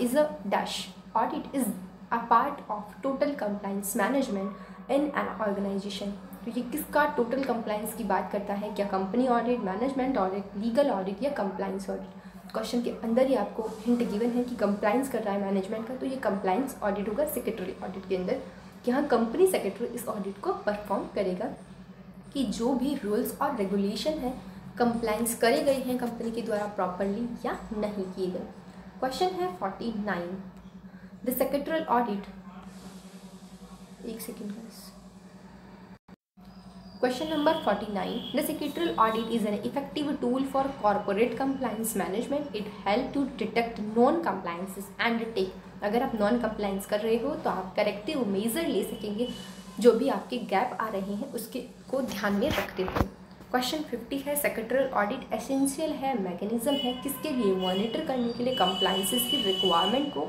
is a dash audit is a part of total compliance management in an organisation. तो ये किसका टोटल कंप्लाइंस की बात करता है, क्या company audit, management audit, legal audit या कंप्लाइंस ऑडिट। क्वेश्चन के अंदर ही आपको हिंट गिवन है कि कंप्लाइंस कर रहा है मैनेजमेंट का, तो ये कंप्लाइंस ऑडिट होगा सेक्रेटरियल ऑडिट के अंदर। यहाँ कंपनी सेक्रेटरी इस ऑडिट को परफॉर्म करेगा कि जो भी रूल्स और रेगुलेशन है कंप्लाइंस करे गए हैं कंपनी के द्वारा प्रॉपरली या नहीं किए गए। क्वेश्चन है 49 द सेक्रेटरियल ऑडिट, एक second guys. Question number 49 the secretarial audit is an effective tool for corporate compliance management. It help to detect non compliances and take, अगर आप नॉन कंप्लाइंस कर रहे हो तो आप करेक्टिव मेजर ले सकेंगे, जो भी आपके गैप आ रहे हैं उसके को ध्यान में रखते हुए। क्वेश्चन 50 है सेक्रेटरियल ऑडिट एसेंशियल है, मैकेनिज्म है किसके लिए, मॉनिटर करने के लिए कंप्लाइंसेस की रिक्वायरमेंट को,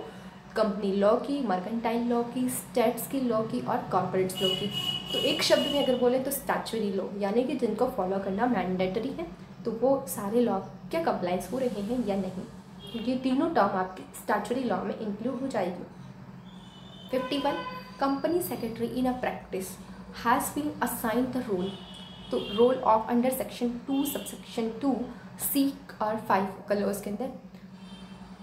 कंपनी लॉ की, मर्केंटाइल लॉ की, स्टेट्स की लॉ की और कॉर्पोरेट्स लॉ की। तो एक शब्द में अगर बोले तो स्टैच्यूटरी लॉ, यानी कि जिनको फॉलो करना मैंडेटरी है, तो वो सारे लॉ क्या कंप्लाइंस हो रहे हैं या नहीं। ये तीनों टर्म आपके स्टैच्यूटरी लॉ में इंक्लूड हो जाएगी। 51 company secretary in a practice has been assigned the role, तो role of under section 2 subsection 2 C और 5 क्लॉज के अंदर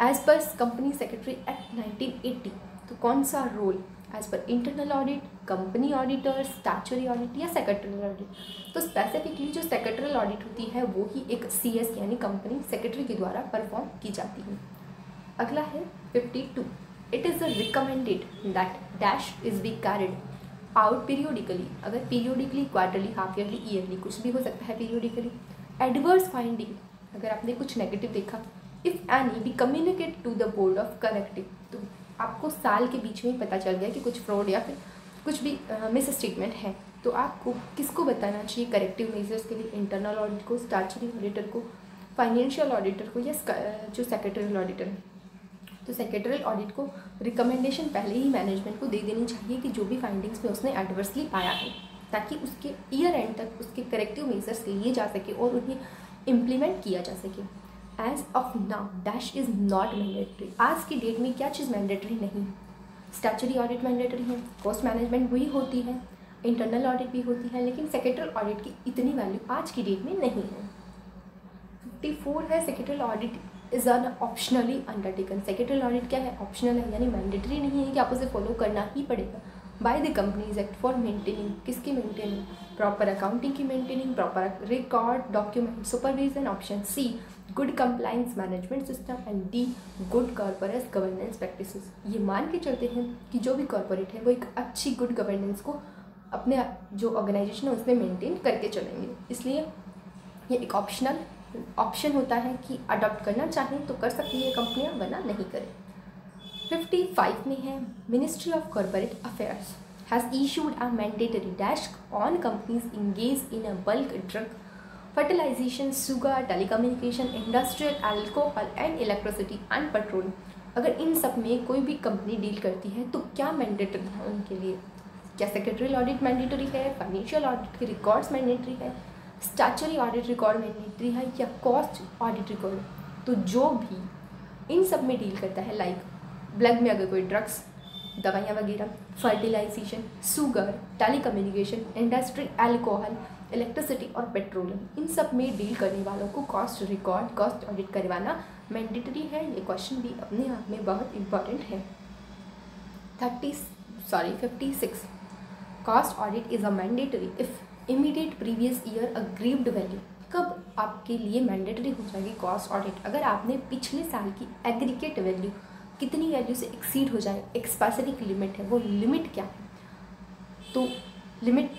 as per company secretary act 1980, तो कौन सा role as per internal audit, company auditor, statutory audit या सेक्रेटरियल ऑडिट। तो स्पेसिफिकली जो सेक्रेटरियल ऑडिट होती है वो ही एक CS यानी कंपनी सेक्रेटरी के द्वारा परफॉर्म की जाती है। अगला है 52 it is recommended that dash is be carried out periodically, अगर periodically, quarterly, half yearly, yearly, कुछ भी हो सकता है पीरियोडिकली। एडवर्स फाइंडिंग, अगर आपने कुछ नेगेटिव देखा, if any be communicate to the board of corrective, तो आपको साल के बीच में ही पता चल गया कि कुछ फ्रॉड या फिर कुछ भी मिस स्टेटमेंट है, तो आपको किसको बताना चाहिए करेक्टिव मेजर्स के लिए, इंटरनल ऑडिट को, स्टैच्यूटरी ऑडिटर को, फाइनेंशियल ऑडिटर को या जो सेक्रेटरियल ऑडिटर है। तो सेक्रेटरियल ऑडिट को रिकमेंडेशन पहले ही मैनेजमेंट को दे देनी चाहिए कि जो भी फाइंडिंग्स में उसने एडवर्सली पाया है, ताकि उसके ईयर एंड तक उसके करेक्टिव मेजर्स लिए जा सके और उन्हें इम्प्लीमेंट किया जा सके। As of now dash is not mandatory, आज की डेट में क्या चीज़ मैंडेटरी नहीं, स्टैच्यूटरी ऑडिट मैंडेटरी है, कॉस्ट मैनेजमेंट भी होती है, इंटरनल ऑडिट भी होती है, लेकिन सेक्रेटरियल ऑडिट की इतनी वैल्यू आज की डेट में नहीं है। 54 है secretarial audit is an optionally undertaken, secretarial audit क्या है, ऑप्शनल है, यानी मैंडेटरी नहीं है कि आप उसे फॉलो करना ही पड़ेगा। By the companies act for maintaining, किसकी मेंटेनिंग, प्रॉपर अकाउंटिंग की maintaining, proper record document supervision, option C good compliance management system and D good corporate governance practices. ये मान के चलते हैं कि जो भी कॉर्पोरेट है वो एक अच्छी गुड गवर्नेंस को अपने जो ऑर्गेनाइजेशन है उसमें मेंटेन करके चलेंगे, इसलिए ये एक ऑप्शन होता है कि अडॉप्ट करना चाहें तो कर सकती है कंपनियां, वरना नहीं करें। 55 में है ministry of corporate affairs has issued a mandatory dash on companies engage in a bulk drug fertilisation, sugar, telecommunication, industrial, alcohol and electricity and petrol. अगर इन सब में कोई भी कंपनी डील करती है तो क्या मैंडेटरी है उनके लिए, क्या सेक्रेटरियल ऑडिट मैंडेटरी है, फाइनेंशियल ऑडिट के रिकॉर्ड्स मैंडेटरी है, स्टैच्यूटरी ऑडिट रिकॉर्ड मैंडेटरी है या कॉस्ट ऑडिट रिकॉर्ड। तो जो भी इन सब में डील करता है, लाइक ब्लड में अगर कोई ड्रग्स, दवाइयाँ वगैरह, fertilisation, sugar, telecommunication, industry, alcohol, electricity और पेट्रोलियम, इन सब में डील करने वालों को कॉस्ट रिकॉर्ड, कॉस्ट ऑडिट करवाना मैंडेटरी है। ये क्वेश्चन भी अपने आप में बहुत इम्पॉर्टेंट है। 56 cost audit is a mandatory if immediate previous year aggrieved value. कब आपके लिए मैंडेटरी हो जाएगी कॉस्ट ऑडिट? अगर आपने पिछले साल की एग्रीगेट वैल्यू कितनी वैल्यू से एक्सीड हो जाए, एक स्पेसिफिक लिमिट है, वो लिमिट क्या है? तो लिमिट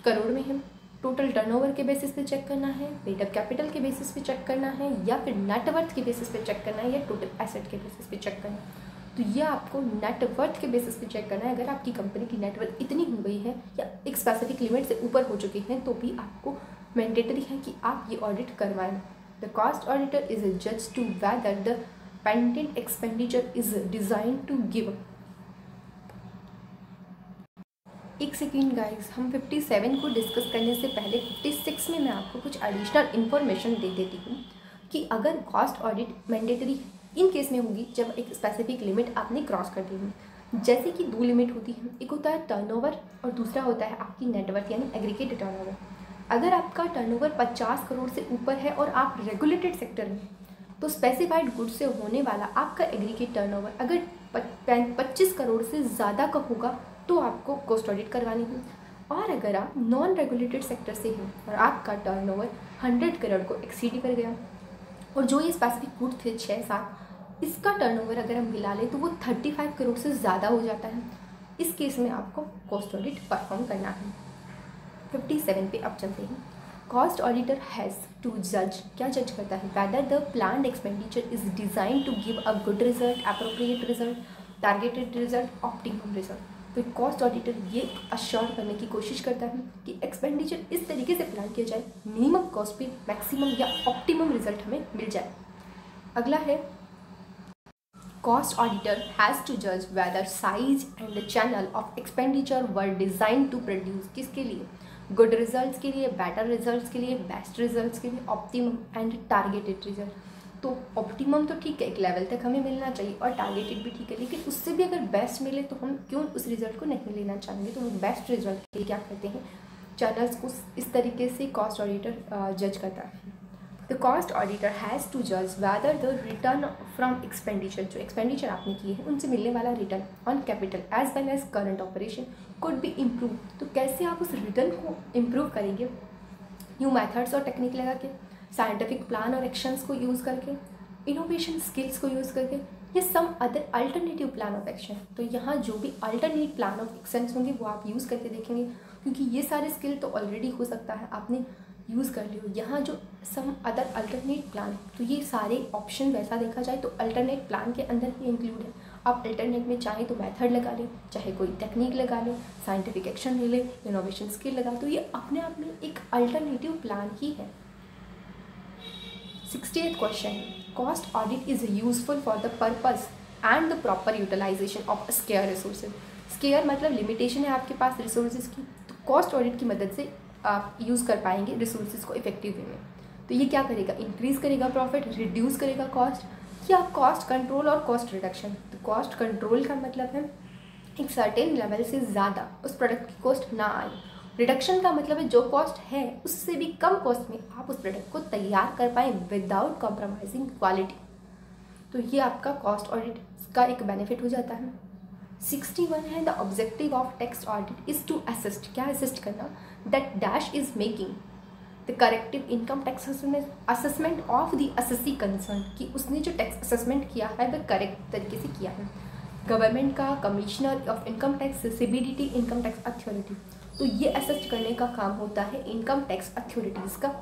करोड़ में है, टोटल टर्नओवर के बेसिस पे चेक करना है, पेड अप कैपिटल के बेसिस पे चेक करना है, या फिर नेटवर्थ के बेसिस पे चेक करना है, या टोटल एसेट के बेसिस पे चेक करना है। तो ये आपको नेटवर्थ के बेसिस पे चेक करना है। अगर आपकी कंपनी की नेटवर्थ इतनी हो गई है या एक स्पेसिफिक लिमिट से ऊपर हो चुकी है तो भी आपको मैंडेटरी है कि आप ये ऑडिट करवाएं। The cost auditor is a जज to whether the pendant expenditure is design to give. एक सेकेंड गाइस, हम 57 को डिस्कस करने से पहले 56 में मैं आपको कुछ एडिशनल इन्फॉर्मेशन दे देती हूँ कि अगर cost audit mandatory in case में होगी जब एक स्पेसिफिक लिमिट आपने क्रॉस कर दी है। जैसे कि दो लिमिट होती है, एक होता है टर्नओवर और दूसरा होता है आपकी नेटवर्थ यानी एग्रीगेट टर्नओवर। अगर आपका टर्नओवर 50 करोड़ से ऊपर है और आप रेगुलेटेड सेक्टर में, तो स्पेसिफाइड गुड्स से होने वाला आपका एग्रीगेट टर्नओवर अगर 25 करोड़ से ज़्यादा का होगा तो आपको कॉस्ट ऑडिट करवानी है। और अगर आप नॉन रेगुलेटेड सेक्टर से हैं और आपका टर्नओवर 100 करोड़ को एक्सीड कर गया और जो ये स्पेसिफिक गुड थे 6-7, इसका टर्नओवर अगर हम मिला लें तो वो 35 करोड़ से ज़्यादा हो जाता है। इस केस में आपको कॉस्ट ऑडिट परफॉर्म करना है। 57 पे अब चलते हैं। कॉस्ट ऑडिटर हैज़ टू जज, क्या जज करता है? Whether the planned expenditure is design to give a good result, appropriate result, targeted result, optimum result. तो कॉस्ट ऑडिटर ये अश्योर करने की कोशिश करता है कि एक्सपेंडिचर इस तरीके से प्लान किया जाए मिनिमम कॉस्ट पे मैक्सिमम या ऑप्टिमम रिजल्ट हमें मिल जाए। अगला है कॉस्ट ऑडिटर हैज़ टू जज whether size and the channel of expenditure were design to produce, किसके लिए? गुड रिजल्ट्स के लिए, बेटर रिजल्ट्स के लिए, बेस्ट रिजल्ट्स के लिए, ऑप्टिमम एंड टारगेटेड रिजल्ट। तो ऑप्टिमम तो ठीक है, एक लेवल तक हमें मिलना चाहिए और टारगेटेड भी ठीक है, लेकिन उससे भी अगर बेस्ट मिले तो हम क्यों उस रिजल्ट को नहीं लेना चाहेंगे? तो हम बेस्ट रिजल्ट के लिए क्या करते हैं, चैनल्स को इस तरीके से कॉस्ट ऑडिटर जज करता है। The cost auditor has to जज whether the return from expenditure, जो एक्सपेंडिचर आपने किए हैं उनसे मिलने वाला return on capital as well as current operation could be improve. तो कैसे आप उस रिटर्न को इम्प्रूव करेंगे? न्यू मैथड्स और टेक्निक लगा के, साइंटिफिक प्लान और एक्शंस को यूज़ करके, इनोवेशन स्किल्स को यूज़ करके, या some other alternative plan of action. तो यहाँ जो भी अल्टरनेट प्लान ऑफ एक्शंस होंगे वो आप यूज़ करके देखेंगे, क्योंकि ये सारे स्किल तो ऑलरेडी हो सकता है आपने यूज़ कर लियो। यहाँ जो सम अदर अल्टरनेट प्लान, तो ये सारे ऑप्शन वैसा देखा जाए तो अल्टरनेट प्लान के अंदर ही इंक्लूड है। आप अल्टरनेट में चाहे तो मेथड लगा लें, चाहे कोई टेक्निक लगा लें, साइंटिफिक एक्शन ले लें, इनोवेशन स्किल लगा, तो ये अपने आप में एक अल्टरनेटिव प्लान ही है। 68th question, cost audit is useful for the purpose and the proper utilisation of scarce resources. Scarce मतलब लिमिटेशन है आपके पास रिसोर्सेज की, तो कॉस्ट ऑडिट की मदद से आप यूज़ कर पाएंगे रिसोर्सेज को इफेक्टिव वे में। तो ये क्या करेगा? इंक्रीज़ करेगा प्रॉफिट, रिड्यूस करेगा कॉस्ट, या कॉस्ट कंट्रोल और कॉस्ट रिडक्शन। तो कॉस्ट कंट्रोल का मतलब है एक सर्टेन लेवल से ज़्यादा उस प्रोडक्ट की कॉस्ट ना आए। रिडक्शन का मतलब है जो कॉस्ट है उससे भी कम कॉस्ट में आप उस प्रोडक्ट को तैयार कर पाएँ विदाउट कॉम्प्रोमाइजिंग क्वालिटी। तो ये आपका कॉस्ट ऑडिट का एक बेनिफिट हो जाता है। 61 है, the objective of tax audit is to assist, क्या असिस्ट करना? That dash is making the corrective income tax assessment of the assessee concern, कि उसने जो टैक्स असेसमेंट किया है वह करेक्ट तरीके से किया है। गवर्नमेंट का commissioner of income tax, CBDT income tax authority, तो ये असिस्ट करने का काम होता है इनकम टैक्स अथॉरिटीज़ का।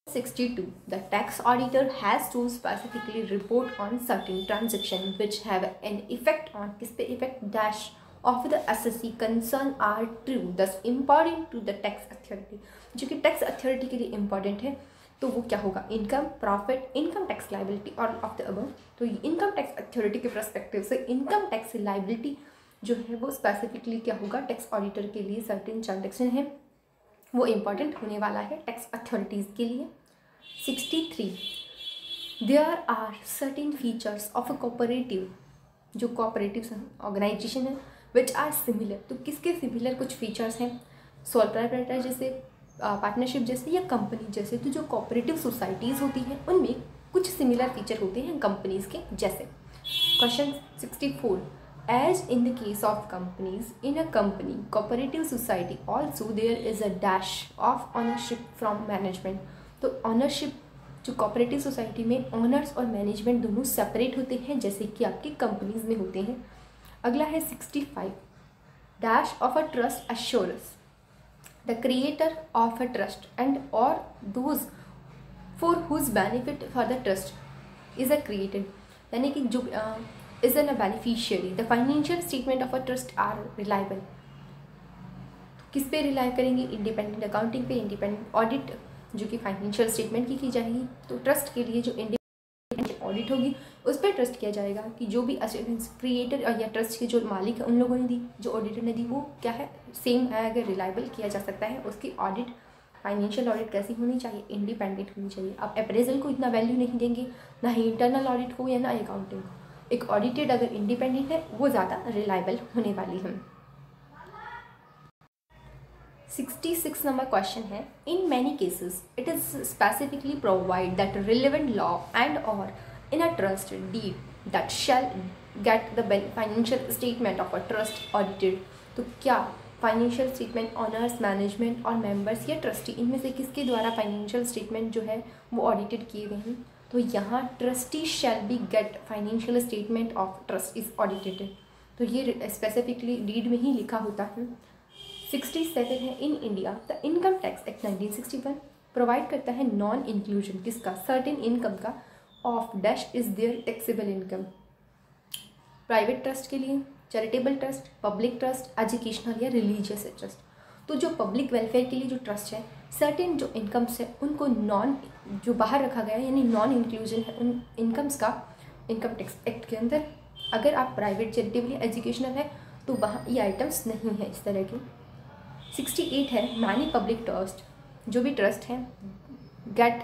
62, the tax auditor has to specifically report on certain transactions which have an effect on, किस पे effect dash of the assessee concern are true, thus important to the tax authority, जो कि tax authority के लिए important है। तो वो क्या होगा? Income, profit, income tax liability और ऑफ द अबव। तो इनकम टैक्स अथॉरिटी के परस्पेक्टिव से इनकम टैक्स लाइबिलिटी जो है वो स्पेसिफिकली क्या होगा? टैक्स ऑडिटर के लिए सर्टेन ट्रांजेक्शन है वो इम्पॉर्टेंट होने वाला है टैक्स अथॉरिटीज़ के लिए। 63, there are certain features of a cooperative, जो कोऑपरेटिव ऑर्गेनाइजेशन है विच आर सिमिलर। तो किसके सिमिलर कुछ फीचर्स हैं? सोल प्रोप्राइटर जैसे, पार्टनरशिप जैसे, या कंपनी जैसे। तो जो कोऑपरेटिव सोसाइटीज़ होती हैं उनमें कुछ सिमिलर फीचर होते हैं कंपनीज़ के जैसे। Question 64, As in the case of companies, in a company, cooperative society, also there is a dash of ownership from management. तो ownership जो cooperative society में owners और management दोनों separate होते हैं, जैसे कि आपकी companies में होते हैं. अगला है 65. Dash of a trust assures the creator of a trust and or those for whose benefit for the trust is a created, यानी कि जो is a beneficiary. The financial statement of a trust are reliable. किस पे रिलाई करेंगे? इंडिपेंडेंट अकाउंटिंग पे, इंडिपेंडेंट ऑडिट जो कि फाइनेंशियल स्टेटमेंट की जाएगी. तो ट्रस्ट के लिए जो इंडिपेंडेंट ऑडिट होगी उस पर ट्रस्ट किया जाएगा कि जो भी अश्योरेंस क्रिएटर या ट्रस्ट के जो मालिक है उन लोगों ने दी, जो ऑडिटर ने दी, वो क्या है, सेम है, अगर रिलायबल किया जा सकता है. उसकी ऑडिट, फाइनेंशियल ऑडिट कैसी होनी चाहिए? इंडिपेंडेंट होनी चाहिए. आप अप्रेजल को इतना वैल्यू नहीं देंगे, ना ही इंटरनल ऑडिट को या ना अकाउंटिंग को. एक ऑडिटेड अगर इंडिपेंडेंट है वो ज़्यादा रिलायबल होने वाली है. 66 नंबर क्वेश्चन है. In many cases it is specifically provide that relevant law and और in a trust deed that shall get the financial statement of a trust audited. तो क्या फाइनेंशियल स्टेटमेंट ऑनर्स, मैनेजमेंट और मेंबर्स या ट्रस्टी, इनमें से किसके द्वारा फाइनेंशियल स्टेटमेंट जो है वो ऑडिटेड किए गए हैं? तो यहाँ trustee shall be get financial statement of trust is audited. तो ये स्पेसिफिकली डीड में ही लिखा होता है. 67 है. In India the income tax act 1961 provide करता है नॉन इंक्लूजन किसका? सर्टेन इनकम का of dash is there taxable income. Private trust के लिए, charitable trust, public trust, educational या रिलीजियस ट्रस्ट. तो जो पब्लिक वेलफेयर के लिए जो ट्रस्ट है, सर्टेन जो इनकम्स है उनको नॉन, जो बाहर रखा गया है, यानी नॉन इंक्लूजन है उन इनकम्स का इनकम टैक्स एक्ट के अंदर. अगर आप प्राइवेट, चैरिटेबल या एजुकेशनल है तो वहाँ ये आइटम्स नहीं है इस तरह के. 68 है. मैनी पब्लिक ट्रस्ट, जो भी ट्रस्ट हैं, get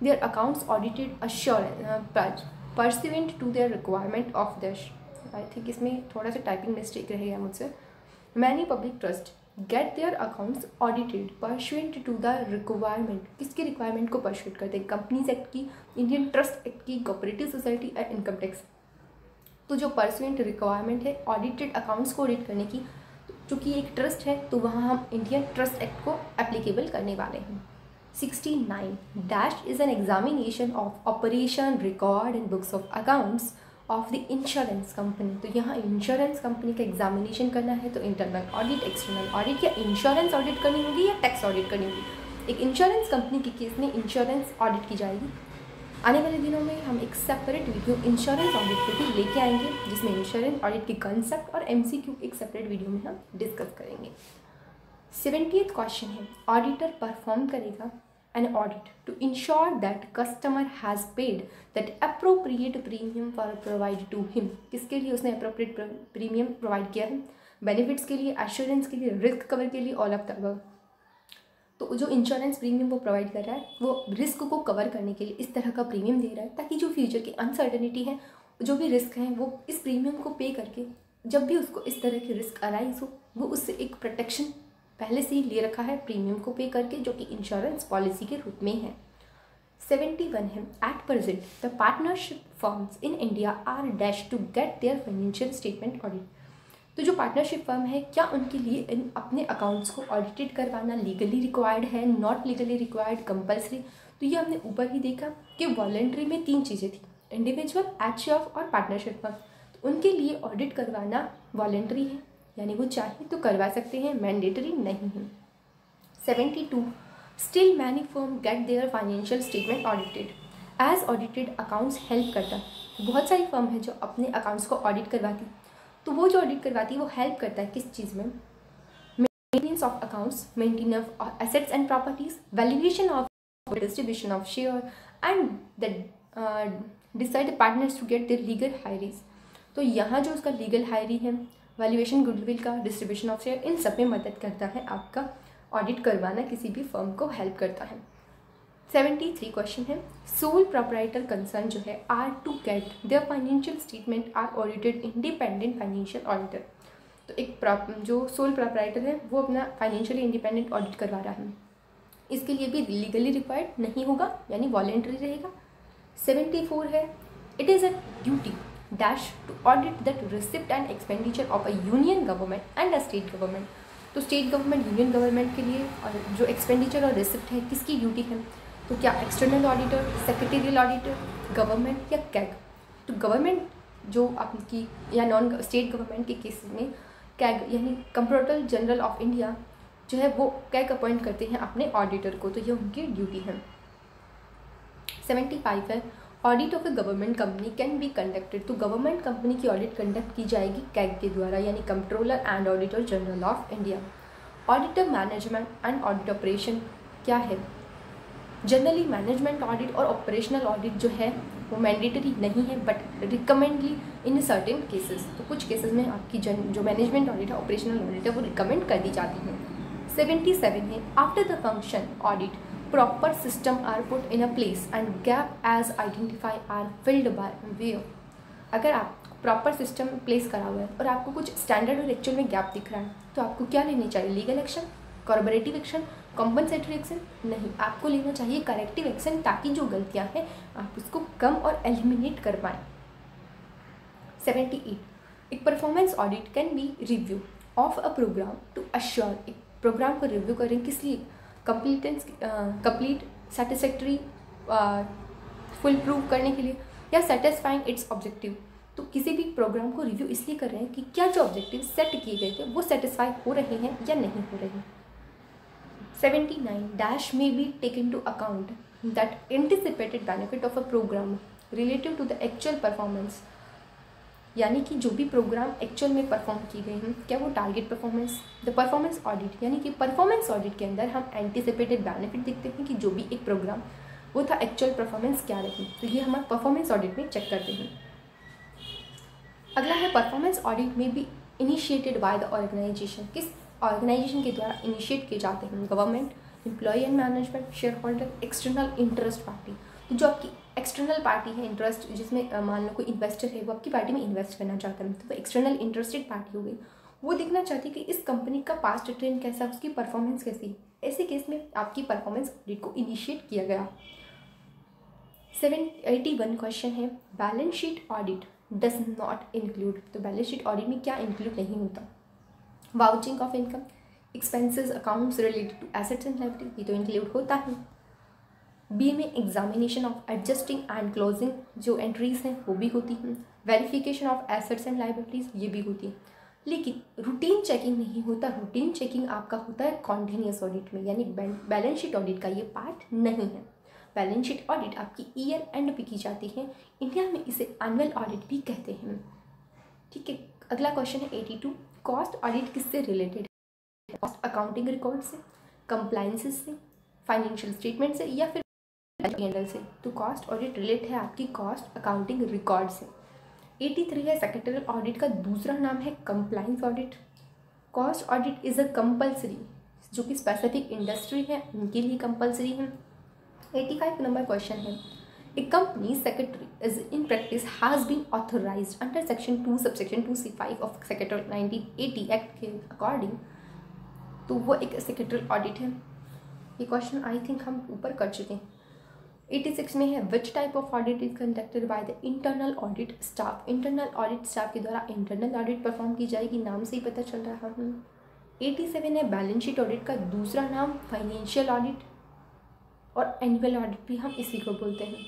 their accounts audited assurance pursuant to their requirement of this. I think इसमें थोड़ा सा टाइपिंग मिस्टेक रहेगा मुझसे. Many public trust get their accounts audited pursuant to the requirement. किसकी रिक्वायरमेंट को परसुएट करते हैं? कंपनीज एक्ट की, इंडियन ट्रस्ट एक्ट की, cooperative society and income tax. तो जो परसुएंट रिक्वायरमेंट है ऑडिटेड अकाउंट्स को ऑडिट करने की, चूँकि एक ट्रस्ट है तो वहाँ हम इंडियन ट्रस्ट एक्ट को एप्लीकेबल करने वाले हैं. 69 dash is an examination of operation record and books of accounts of the insurance company. तो यहाँ इंश्योरेंस कंपनी का एग्जामिनेशन करना है तो इंटरनल ऑडिट, एक्सटर्नल ऑडिट या इंश्योरेंस ऑडिट करनी होगी या टैक्स ऑडिट करनी होगी. एक इंश्योरेंस कंपनी के केस में इंश्योरेंस ऑडिट की जाएगी. आने वाले दिनों में हम एक सेपरेट वीडियो इंश्योरेंस ऑडिट पे भी लेके आएंगे, जिसमें इंश्योरेंस ऑडिट की कंसेप्ट और एमसीक्यू एक सेपरेट वीडियो में हम डिस्कस करेंगे. 70th क्वेश्चन है. ऑडिटर परफॉर्म करेगा an audit to ensure that customer has paid that appropriate premium for provided to him. किसके लिए उसने appropriate premium प्रोवाइड किया है? बेनिफिट्स के लिए, एश्योरेंस के लिए, रिस्क कवर के लिए, ऑल ऑफ द अबव. तो जो इंश्योरेंस प्रीमियम वो प्रोवाइड कर रहा है वो रिस्क को कवर करने के लिए इस तरह का प्रीमियम दे रहा है, ताकि जो फ्यूचर की अनसर्टेनिटी है, जो भी रिस्क हैं, वो इस प्रीमियम को पे करके जब भी उसको इस तरह की रिस्क अराइज हो, वो उससे एक प्रोटेक्शन पहले से ही ले रखा है प्रीमियम को पे करके, जो कि इंश्योरेंस पॉलिसी के रूप में है. 71 है. At present the partnership firms in India are dash to get their financial statement audit. तो जो पार्टनरशिप फर्म है, क्या उनके लिए इन अपने अकाउंट्स को ऑडिटेड करवाना लीगली रिक्वायर्ड है, नॉट लीगली रिक्वायर्ड, कंपल्सरी? तो ये हमने ऊपर ही देखा कि वॉलेंट्री में 3 चीज़ें थी, इंडिविजुअल, एचएफ और पार्टनरशिप फर्म. तो उनके लिए ऑडिट करवाना वॉलेंट्री है, यानी वो चाहे तो करवा सकते हैं, मैंडेटरी नहीं है. 72 still many firm get their financial statement audited as audited accounts help करता है. बहुत सारी फर्म है जो अपने अकाउंट्स को ऑडिट करवाती, तो वो जो ऑडिट करवाती है वो हेल्प करता है किस चीज़ में? Maintenance of accounts, maintenance of assets and properties, valuation of distribution of share and the decide partners to get their legal heirs. तो यहाँ जो उसका लीगल हायरी है, वैल्यूएशन गुडविल का, डिस्ट्रीब्यूशन ऑफ शेयर, इन सब में मदद करता है. आपका ऑडिट करवाना किसी भी फर्म को हेल्प करता है. 73 क्वेश्चन है. सोल प्रोप्राइटर कंसर्न जो है are to get their financial statement are audited independent financial auditor. तो एक जो सोल प्रोप्राइटर है वो अपना फाइनेंशियली इंडिपेंडेंट ऑडिट करवा रहा है, इसके लिए भी लीगली रिक्वायर्ड नहीं होगा, यानी वॉलेंट्री रहेगा. 74 है. It is a duty dash to audit that receipt and expenditure of a union government and a state government. तो स्टेट गवर्नमेंट यूनियन गवर्नमेंट के लिए और जो एक्सपेंडिचर और रिसिप्ट है किसकी ड्यूटी है? तो क्या external auditor, secretarial auditor, government या कैग? तो गवर्नमेंट जो आपकी या नॉन स्टेट गवर्नमेंट के केस में कैग यानी कंप्ट्रोलर जनरल ऑफ इंडिया जो है वो कैग अपॉइंट करते हैं अपने ऑडिटर को, तो ये उनकी ड्यूटी है। 75 है audit of A government company can be conducted. तो गवर्नमेंट कंपनी की ऑडिट कंडक्ट की जाएगी कैग के द्वारा यानी comptroller and auditor general of India. Auditor management and audit operation क्या है? जनरली मैनेजमेंट ऑडिट और ऑपरेशनल ऑडिट जो है वो मैंडेटरी नहीं है बट रिकमेंडली इन सर्टेन केसेस। तो कुछ केसेस में आपकी जो मैनेजमेंट ऑडिट है, ऑपरेशनल ऑडिट है, वो रिकमेंड कर दी जाती है। 77 है after the function audit proper system are put in a place and gap as identify are filled by where. अगर आप प्रॉपर सिस्टम प्लेस करा हुआ है और आपको कुछ स्टैंडर्ड और एक्चुअल में गैप दिख रहा है तो आपको क्या लेनी चाहिए? Legal action, corporative action, compensatory action? नहीं, आपको लेना चाहिए करेक्टिव एक्शन ताकि जो गलतियां हैं आप उसको कम और एलिमिनेट कर पाएँ। 78 एक performance audit can be review of a programme to assure. एक प्रोग्राम को रिव्यू करें किस लिए? कंप्लीट, सेटिस्फैक्ट्री, फुल प्रूव करने के लिए या सेटिस्फाइंग इट्स ऑब्जेक्टिव। तो किसी भी प्रोग्राम को रिव्यू इसलिए कर रहे हैं कि क्या जो ऑब्जेक्टिव सेट किए गए थे वो सेटिस्फाई हो रहे हैं या नहीं हो रहे। 79 dash may be taken to account that anticipated benefit of a programme relative to the actual performance. यानी कि जो भी प्रोग्राम एक्चुअल में परफॉर्म किए गए हैं क्या वो target performance. The performance audit यानी कि परफॉर्मेंस ऑडिट के अंदर हम एंटिसिपेटेड बेनिफिट देखते हैं कि जो भी एक प्रोग्राम वो था एक्चुअल परफॉर्मेंस क्या रही, तो ये हम परफॉर्मेंस ऑडिट में चेक करते हैं। अगला है परफॉर्मेंस ऑडिट में भी इनिशिएटेड बाय द ऑर्गेनाइजेशन। किस ऑर्गेनाइजेशन के द्वारा इनिशिएट किए जाते हैं? Government, employ and management, shareholder, external interest party. तो जो आपकी एक्सटर्नल पार्टी है इंटरेस्ट जिसमें मान लो कोई इन्वेस्टर है वो आपकी पार्टी में इन्वेस्ट करना चाहता है तो वो एक्सटर्नल इंटरेस्टेड पार्टी हो गई, वो देखना चाहती है कि इस कंपनी का पास्ट ट्रेंड कैसा है, उसकी परफॉर्मेंस कैसी है। ऐसे केस में आपकी परफॉर्मेंस ऑडिट को इनिशिएट किया गया। 81 क्वेश्चन है balance sheet audit does not include. तो बैलेंस शीट ऑडिट में क्या इंक्लूड नहीं होता? Vouching of income, expenses accounts related to assets and liability, ये तो इंक्लूड होता है। बी में examination of adjusting and closing जो एंट्रीज हैं वो भी होती हैं। Verification of assets and liabilities ये भी होती है, लेकिन रूटीन चेकिंग नहीं होता। रूटीन चेकिंग आपका होता है कॉन्टिन्यूस ऑडिट में, यानी बैलेंस शीट ऑडिट का ये पार्ट नहीं है। बैलेंस शीट ऑडिट आपकी ईयर एंड पे की जाती है, इंडिया में इसे एनुअल ऑडिट भी कहते हैं। ठीक है, अगला क्वेश्चन है 82 कॉस्ट ऑडिट किससे रिलेटेड है? कॉस्ट अकाउंटिंग रिकॉर्ड से, कंप्लायंसेस से, फाइनेंशियल स्टेटमेंट से या फिर से। तो कॉस्ट ऑडिट रिलेट है आपकी कॉस्ट अकाउंटिंग रिकॉर्ड से। 83 है सेक्रेटरियल ऑडिट का दूसरा नाम है compliance audit. Cost audit is a compulsory, जो कि स्पेसिफिक इंडस्ट्री है उनके लिए कंपल्सरी है। 85 नंबर क्वेश्चन है a company secretary is in practice has been authorised under section 2 subsection 2C5 of secretary 1980 act के अकॉर्डिंग। तो वो एक सेक्रेटरियल ऑडिट है। ये क्वेश्चन आई थिंक हम ऊपर कर चुके हैं। 86 में है विच type of audit is conducted by the internal audit staff. Internal audit staff के द्वारा इंटरनल ऑडिट परफॉर्म की जाएगी, नाम से ही पता चल रहा है। 87 है बैलेंस शीट ऑडिट का दूसरा नाम फाइनेंशियल ऑडिट और एनुअल ऑडिट भी हम इसी को बोलते हैं।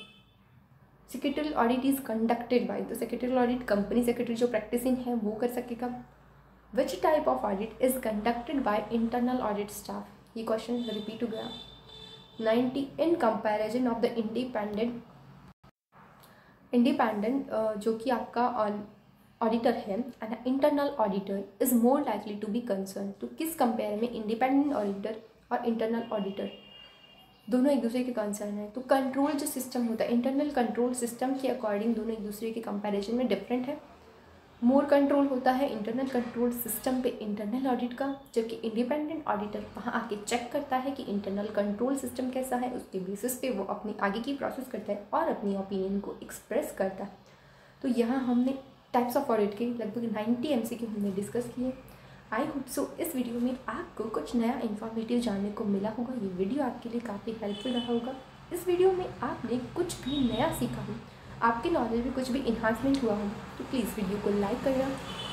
Secretarial audit is conducted by, तो सेक्रेटरियल ऑडिट कंपनी सेक्रेटरी जो प्रैक्टिसिंग है वो कर सकेगा। Which type of audit is conducted by internal audit staff, ये क्वेश्चन रिपीट हो गया। 90 in comparison of the independent जो कि आपका ऑडिटर है and internal auditor is more likely to be concern. तो किस कंपेयर में इंडिपेंडेंट ऑडिटर और इंटरनल ऑडिटर दोनों एक दूसरे के कंसर्न है? तो कंट्रोल जो सिस्टम होता है इंटरनल कंट्रोल सिस्टम के अकॉर्डिंग दोनों एक दूसरे के कंपैरिजन में डिफरेंट है। मोर कंट्रोल होता है इंटरनल कंट्रोल सिस्टम पे इंटरनल ऑडिट का, जबकि इंडिपेंडेंट ऑडिटर वहाँ आके चेक करता है कि इंटरनल कंट्रोल सिस्टम कैसा है, उसके बेसिस पे वो अपनी आगे की प्रोसेस करता है और अपनी ओपिनियन को एक्सप्रेस करता है। तो यहाँ हमने टाइप्स ऑफ ऑडिट के लगभग 90 MCQ हमने डिस्कस किए। आई होप सो इस वीडियो में आपको कुछ नया इन्फॉर्मेटिव जानने को मिला होगा। ये वीडियो आपके लिए काफ़ी हेल्पफुल रहा होगा। इस वीडियो में आपने कुछ भी नया सीखा हो, आपके नॉलेज में कुछ भी इन्हांसमेंट हुआ हो तो प्लीज़ वीडियो को लाइक करना,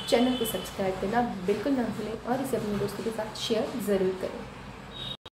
चैनल को सब्सक्राइब करना बिल्कुल ना भूलें और इसे अपने दोस्तों के साथ शेयर ज़रूर करें।